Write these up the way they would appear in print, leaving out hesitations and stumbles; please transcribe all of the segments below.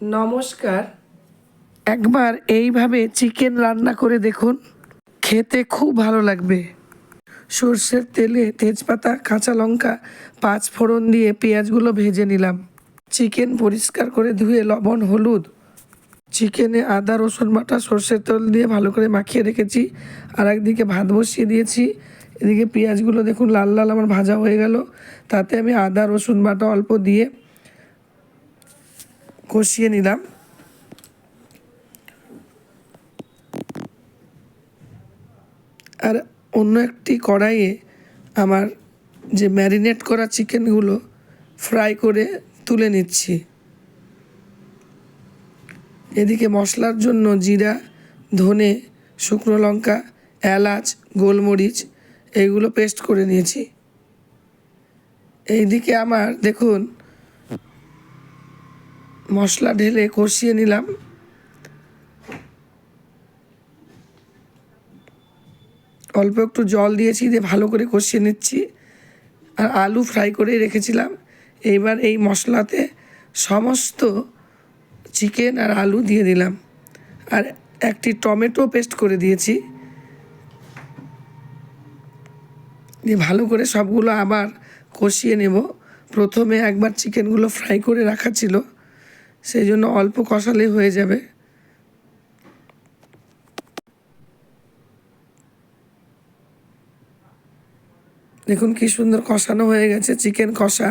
নমস্কার। একবার এইভাবে চিকেন রান্না করে দেখুন, খেতে খুব ভালো লাগবে। সর্ষের তেলে তেজপাতা, কাঁচা লঙ্কা, পাঁচ ফোড়ন দিয়ে পেঁয়াজগুলো ভেজে নিলাম। চিকেন পরিষ্কার করে ধুয়ে লবণ, হলুদ, চিকেনে আদা রসুন বাটা, সর্ষের তেল দিয়ে ভালো করে মাখিয়ে রেখেছি। আর একদিকে ভাত বসিয়ে দিয়েছি। এদিকে পেঁয়াজগুলো দেখুন লাল লাল আমার ভাজা হয়ে গেল। তাতে আমি আদা রসুন বাটা অল্প দিয়ে কষিয়ে নিলাম। আর অন্য একটি কড়াইয়ে আমার যে ম্যারিনেট করা চিকেনগুলো ফ্রাই করে তুলে নিচ্ছি। এদিকে মশলার জন্য জিরা, ধনে, শুকনো লঙ্কা, এলাচ, গোলমরিচ এইগুলো পেস্ট করে নিয়েছি। এইদিকে আমার দেখুন মশলা ঢেলে কষিয়ে নিলাম। অল্প একটু জল দিয়েছি, দিয়ে ভালো করে কষিয়ে নিচ্ছি। আর আলু ফ্রাই করে রেখেছিলাম। এইবার এই মশলাতে সমস্ত চিকেন আর আলু দিয়ে দিলাম। আর একটি টমেটো পেস্ট করে দিয়েছি। দিয়ে ভালো করে সবগুলো আবার কষিয়ে নেব। প্রথমে একবার চিকেনগুলো ফ্রাই করে রাখা ছিল, সেই জন্য অল্প কষালে হয়ে যাবে। দেখুন কি সুন্দর কষানো হয়ে গেছে চিকেন কষা।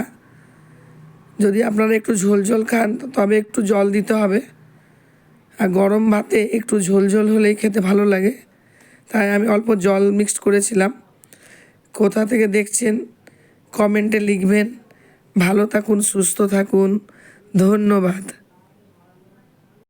যদি আপনারা একটু ঝোল ঝোল খান তবে একটু জল দিতে হবে। আর গরম ভাতে একটু ঝোল ঝোল হলেই খেতে ভালো লাগে, তাই আমি অল্প জল মিক্সড করেছিলাম। কোথা থেকে দেখছেন কমেন্টে লিখবেন। ভালো থাকুন, সুস্থ থাকুন। ধন্যবাদ।